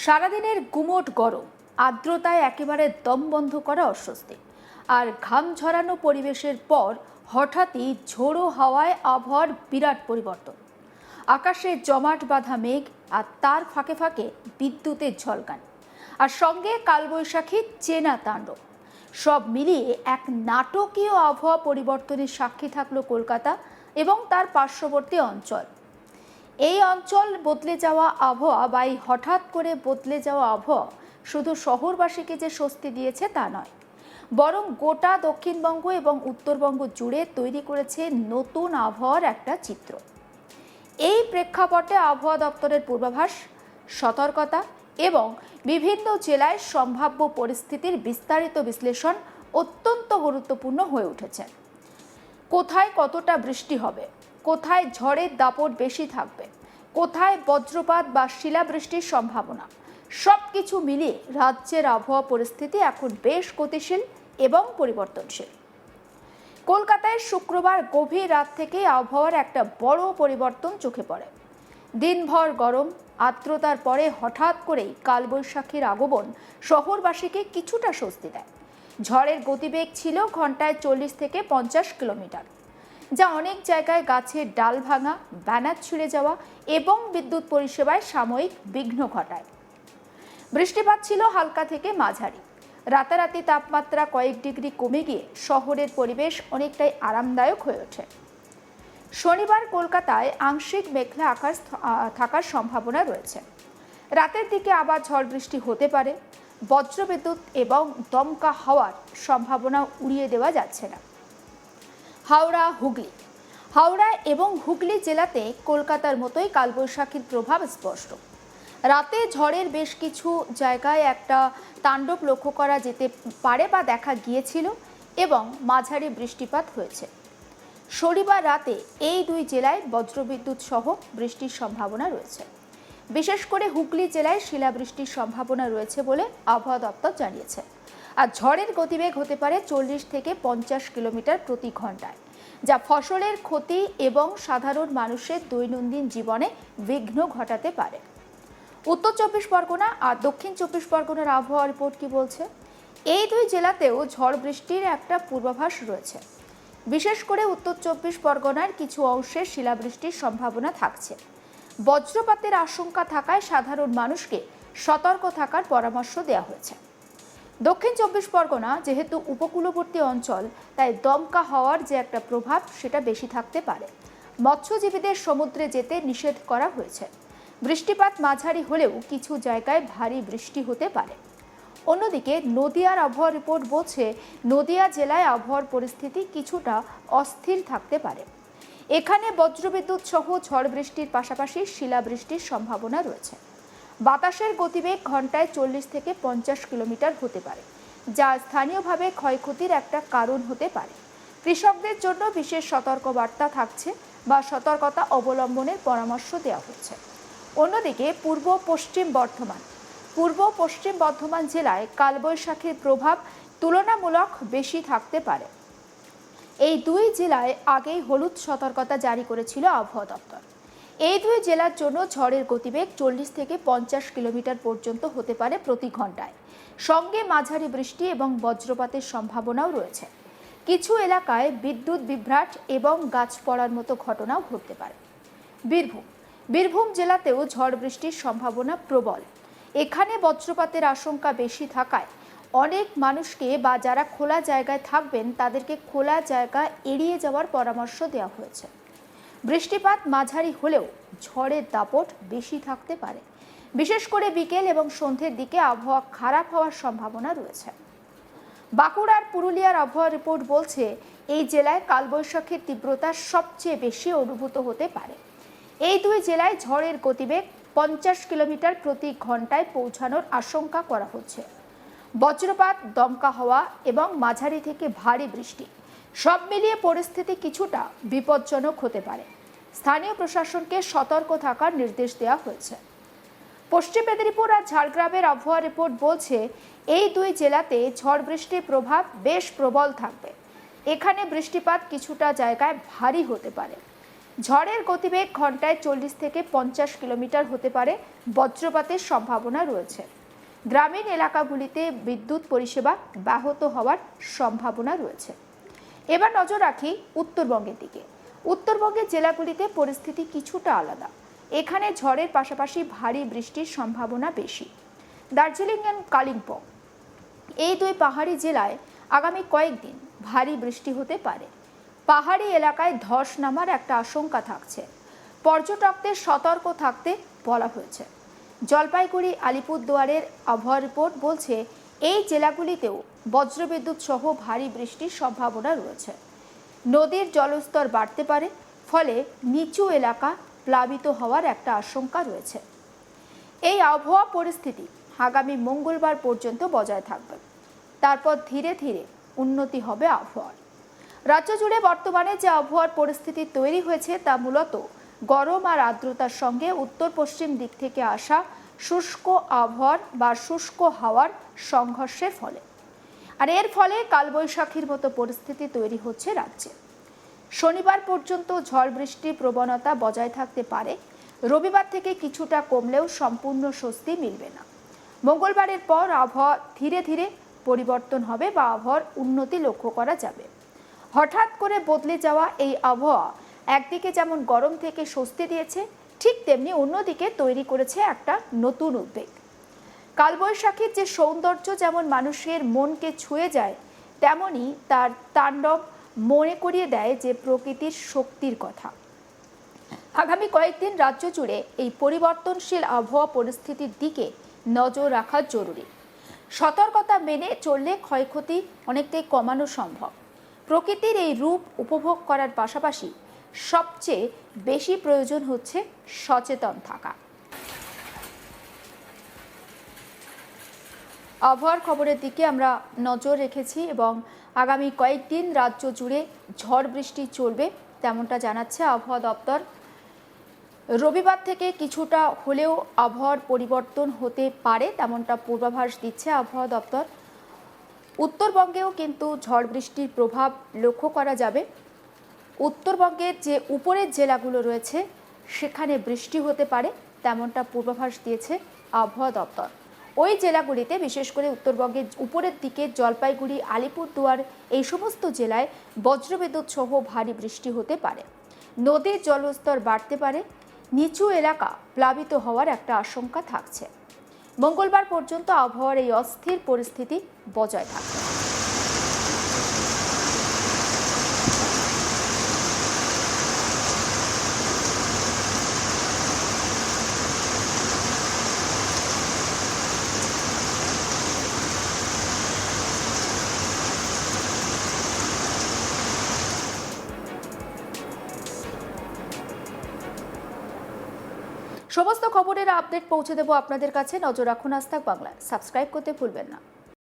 সারাদিনের গুমোট গরম, আর্দ্রতায় একেবারে দম বন্ধ করা অস্বস্তি আর ঘাম ঝরানো পরিবেশের পর হঠাৎই ঝোড়ো হাওয়ায় আবহাওয়ার বিরাট পরিবর্তন। আকাশে জমাট বাঁধা মেঘ আর তার ফাঁকে ফাঁকে বিদ্যুতের ঝলকানি, আর সঙ্গে কালবৈশাখীর চেনা তাণ্ডব। সব মিলিয়ে এক নাটকীয় আবহাওয়া পরিবর্তনের সাক্ষী থাকলো কলকাতা এবং তার পার্শ্ববর্তী অঞ্চল। এই অঞ্চল বদলে যাওয়া আবহাওয়া বা এই হঠাৎ করে বদলে যাওয়া আবহাওয়া শুধু শহরবাসীকে যে স্বস্তি দিয়েছে তা নয়, বরং গোটা দক্ষিণবঙ্গ এবং উত্তরবঙ্গ জুড়ে তৈরি করেছে নতুন আবহাওয়ার একটা চিত্র। এই প্রেক্ষাপটে আবহাওয়া দপ্তরের পূর্বাভাস, সতর্কতা এবং বিভিন্ন জেলায় সম্ভাব্য পরিস্থিতির বিস্তারিত বিশ্লেষণ অত্যন্ত গুরুত্বপূর্ণ হয়ে উঠেছে। কোথায় কতটা বৃষ্টি হবে, কোথায় ঝড়ের দাপট বেশি থাকবে, কোথায় বজ্রপাত বা শিলাবৃষ্টির সম্ভাবনা, সব কিছু মিলিয়ে রাজ্যের আবহাওয়া পরিস্থিতি এখন বেশ গতিশীল এবং পরিবর্তনশীল। কলকাতায় শুক্রবার গভীর রাত থেকে আবহাওয়ার একটা বড় পরিবর্তন চোখে পড়ে। দিনভর গরম, আর্দ্রতার পরে হঠাৎ করেই কালবৈশাখীর আগমন শহরবাসীকে কিছুটা স্বস্তি দেয়। ঝড়ের গতিবেগ ছিল ঘন্টায় 40 থেকে 50 কিলোমিটার, যা অনেক জায়গায় গাছের ডাল ভাঙা, ব্যানার ছিঁড়ে যাওয়া এবং বিদ্যুৎ পরিষেবায় সাময়িক বিঘ্ন ঘটায়। বৃষ্টিপাত ছিল হালকা থেকে মাঝারি। রাতারাতি তাপমাত্রা কয়েক ডিগ্রি কমে গিয়ে শহরের পরিবেশ অনেকটাই আরামদায়ক হয়ে ওঠে। শনিবার কলকাতায় আংশিক মেঘলা আকাশ থাকার সম্ভাবনা রয়েছে। রাতের দিকে আবার ঝড় বৃষ্টি হতে পারে। বজ্রবিদ্যুৎ এবং দমকা হাওয়ার সম্ভাবনা উড়িয়ে দেওয়া যাচ্ছে না। হাওড়া এবং হুগলি জেলাতে কলকাতার মতোই কালবৈশাখীর প্রভাব স্পষ্ট। রাতে ঝড়ের বেশ কিছু জায়গায় একটা তাণ্ডব লক্ষ্য করা যেতে পারে বা দেখা গিয়েছিল এবং মাঝারি বৃষ্টিপাত হয়েছে। শনিবার রাতে এই দুই জেলায় বজ্রবিদ্যুৎ সহ বৃষ্টির সম্ভাবনা রয়েছে। বিশেষ করে হুগলি জেলায় শিলাবৃষ্টির সম্ভাবনা রয়েছে বলে আবহাওয়া দপ্তর জানিয়েছে। আর ঝড়ের গতিবেগ হতে পারে 40 থেকে 50 কিলোমিটার প্রতি ঘন্টায়, যা ফসলের ক্ষতি এবং সাধারণ মানুষের দৈনন্দিন জীবনে বিঘ্ন ঘটাতে পারে। উত্তর 24 পরগনা আর দক্ষিণ 24 পরগনার আবহাওয়া রিপোর্ট কি বলছে? এই দুই জেলাতেও ঝড় বৃষ্টির একটা পূর্বাভাস রয়েছে। বিশেষ করে উত্তর 24 পরগনার কিছু অংশে শিলাবৃষ্টির সম্ভাবনা থাকছে। বজ্রপাতের আশঙ্কা থাকায় সাধারণ মানুষকে সতর্ক থাকার পরামর্শ দেওয়া হয়েছে। দক্ষিণ 24 পরগনা যেহেতু উপকূলবর্তী অঞ্চল, তাই দমকা হওয়ার যে একটা প্রভাব সেটা বেশি থাকতে পারে। মৎস্যজীবীদের সমুদ্রে যেতে নিষেধ করা হয়েছে। বৃষ্টিপাত মাঝারি হলেও কিছু জায়গায় ভারী বৃষ্টি হতে পারে। অন্যদিকে নদিয়ার আবহাওয়া রিপোর্ট বলছে, নদিয়া জেলায় আবহাওয়ার পরিস্থিতি কিছুটা অস্থির থাকতে পারে। এখানে বজ্রবিদ্যুৎ সহ ঝড় বৃষ্টির পাশাপাশি শিলাবৃষ্টির সম্ভাবনা রয়েছে। বাতাসের গতিবেগ ঘন্টায় 40 থেকে 50 কিলোমিটার হতে পারে, যা স্থানীয়ভাবে ক্ষয়ক্ষতির একটা কারণ হতে পারে। কৃষকদের জন্য বিশেষ সতর্কবার্তা থাকছে বা সতর্কতা অবলম্বনের পরামর্শ দেওয়া হচ্ছে। অন্যদিকে পূর্ব পশ্চিম বর্ধমান জেলায় কালবৈশাখীর প্রভাব তুলনামূলক বেশি থাকতে পারে। এই দুই জেলায় আগেই হলুদ সতর্কতা জারি করেছিল আবহাওয়া দপ্তর। এই দুই জেলার জন্য ঝড়ের গতিবেগ 40 থেকে 50 কিলোমিটার পর্যন্ত হতে পারে প্রতি ঘন্টায়। সঙ্গে মাঝারি বৃষ্টি এবং বজ্রপাতের সম্ভাবনাও রয়েছে। কিছু এলাকায় বিদ্যুৎ বিভ্রাট এবং গাছ পড়ার মতো ঘটনাও ঘটতে পারে। বীরভূম জেলাতেও ঝড় বৃষ্টির সম্ভাবনা প্রবল। এখানে বজ্রপাতের আশঙ্কা বেশি থাকায় অনেক মানুষকে বা যারা খোলা জায়গায় থাকবেন তাদেরকে খোলা জায়গা এড়িয়ে যাওয়ার পরামর্শ দেওয়া হয়েছে। বৃষ্টিপাত মাঝারি হলেও ঝড়ের দাপট বেশি থাকতে পারে। বিশেষ করে বিকেল এবং সন্ধ্যের দিকে আবহাওয়া খারাপ হওয়ার সম্ভাবনা রয়েছে। বাঁকুড়ার পুরুলিয়ার আবহাওয়া রিপোর্ট বলছে, এই জেলায় কালবৈশাখীর তীব্রতা সবচেয়ে বেশি অনুভূত হতে পারে। এই দুই জেলায় ঝড়ের গতিবেগ 50 কিলোমিটার প্রতি ঘন্টায় পৌঁছানোর আশঙ্কা করা হচ্ছে। বজ্রপাত, দমকা হওয়া এবং মাঝারি থেকে ভারী বৃষ্টি সব মিলিয়ে পরিস্থিতি কিছুটা বিপজ্জনক হতে পারে। স্থানীয় প্রশাসনকে সতর্ক থাকার নির্দেশ দেওয়া হয়েছে। পশ্চিম মেদিনীপুর আর ঝাড়গ্রামের আবহাওয়া রিপোর্ট বলছে, এই দুই জেলাতে ঝড় বৃষ্টির প্রভাব বেশ প্রবল থাকবে। এখানে বৃষ্টিপাত কিছুটা জায়গায় ভারী হতে পারে। ঝড়ের গতিবেগ ঘন্টায় 40 থেকে 50 কিলোমিটার হতে পারে। বজ্রপাতের সম্ভাবনা রয়েছে। গ্রামীণ এলাকাগুলিতে বিদ্যুৎ পরিষেবা ব্যাহত হওয়ার সম্ভাবনা রয়েছে। এবার নজর রাখি উত্তরবঙ্গের দিকে। উত্তরবঙ্গের জেলাগুলিতে পরিস্থিতি কিছুটা আলাদা। এখানে ঝড়ের পাশাপাশি ভারী বৃষ্টির সম্ভাবনা বেশি। দার্জিলিং এবং কালিম্পং এই দুই পাহাড়ি জেলায় আগামী কয়েকদিন ভারী বৃষ্টি হতে পারে। পাহাড়ি এলাকায় ধস নামার একটা আশঙ্কা থাকছে। পর্যটকদের সতর্ক থাকতে বলা হয়েছে। জলপাইগুড়ি, আলিপুরদুয়ারের আবহাওয়া রিপোর্ট বলছে এই জেলাগুলিতেও বজ্রবিদ্যুৎ সহ ভারী বৃষ্টির সম্ভাবনা রয়েছে। নদীর জলস্তর বাড়তে পারে, ফলে নিচু এলাকা প্লাবিত হওয়ার একটা আশঙ্কা রয়েছে। এই আবহাওয়া পরিস্থিতি আগামী মঙ্গলবার পর্যন্ত বজায় থাকবে। তারপর ধীরে ধীরে উন্নতি হবে আবহাওয়ার। রাজ্য জুড়ে বর্তমানে যে আবহাওয়ার পরিস্থিতি তৈরি হয়েছে তা মূলত গরম আর আর্দ্রতার সঙ্গে উত্তর পশ্চিম দিক থেকে আসা শুষ্ক আবহাওয়ার বা শুষ্ক হাওয়ার সংঘর্ষের ফলে। আর এর ফলে কালবৈশাখীর মতো পরিস্থিতি তৈরি হচ্ছে রাজ্যে। শনিবার পর্যন্ত ঝড় বৃষ্টির প্রবণতা বজায় থাকতে পারে। রবিবার থেকে কিছুটা কমলেও সম্পূর্ণ স্বস্তি মিলবে না। মঙ্গলবারের পর আবহাওয়া ধীরে ধীরে পরিবর্তন হবে বা আবহাওয়ার উন্নতি লক্ষ্য করা যাবে। হঠাৎ করে বদলে যাওয়া এই আবহাওয়া একদিকে যেমন গরম থেকে স্বস্তি দিয়েছে, ঠিক তেমনি অন্যদিকে তৈরি করেছে একটা নতুন উদ্বেগ। কালবৈশাখীর যে সৌন্দর্য যেমন মানুষের মনকে ছুঁয়ে যায়, তেমনি তার তাণ্ডব মনে করিয়ে দেয় যে প্রকৃতির শক্তির কথা। আগামী কয়েকদিন রাজ্য জুড়ে এই পরিবর্তনশীল আবহাওয়া পরিস্থিতির দিকে নজর রাখা জরুরি। সতর্কতা মেনে চললে ক্ষয়ক্ষতি অনেকটাই কমানো সম্ভব। প্রকৃতির এই রূপ উপভোগ করার পাশাপাশি সবচেয়ে বেশি প্রয়োজন হচ্ছে সচেতন থাকা। আবহাওয়ার খবরের দিকে আমরা নজর রেখেছি এবং আগামী কয়েকদিন রাজ্য জুড়ে ঝড় বৃষ্টি চলবে তেমনটা জানাচ্ছে আবহাওয়া দপ্তর। রবিবার থেকে কিছুটা হলেও আবহাওয়ার পরিবর্তন হতে পারে তেমনটা পূর্বাভাস দিচ্ছে আবহাওয়া দপ্তর। উত্তরবঙ্গেও কিন্তু ঝড় বৃষ্টির প্রভাব লক্ষ্য করা যাবে। উত্তরবঙ্গের যে উপরের জেলাগুলো রয়েছে সেখানে বৃষ্টি হতে পারে তেমনটা পূর্বাভাস দিয়েছে আবহাওয়া দপ্তর। ওই জেলাগুলিতে বিশেষ করে উত্তরবঙ্গের উপরের দিকে জলপাইগুড়ি, আলিপুরদুয়ার এই সমস্ত জেলায় বজ্রবিদ্যুৎ সহ ভারী বৃষ্টি হতে পারে। নদীর জলস্তর বাড়তে পারে, নিচু এলাকা প্লাবিত হওয়ার একটা আশঙ্কা থাকছে। মঙ্গলবার পর্যন্ত আবহাওয়ার এই অস্থির পরিস্থিতি বজায় থাকবে। সমস্ত খবরের আপডেট পৌঁছে দেব আপনাদের কাছে। নজর রাখুন আজ তাক বাংলা। সাবস্ক্রাইব করতে ভুলবেন না।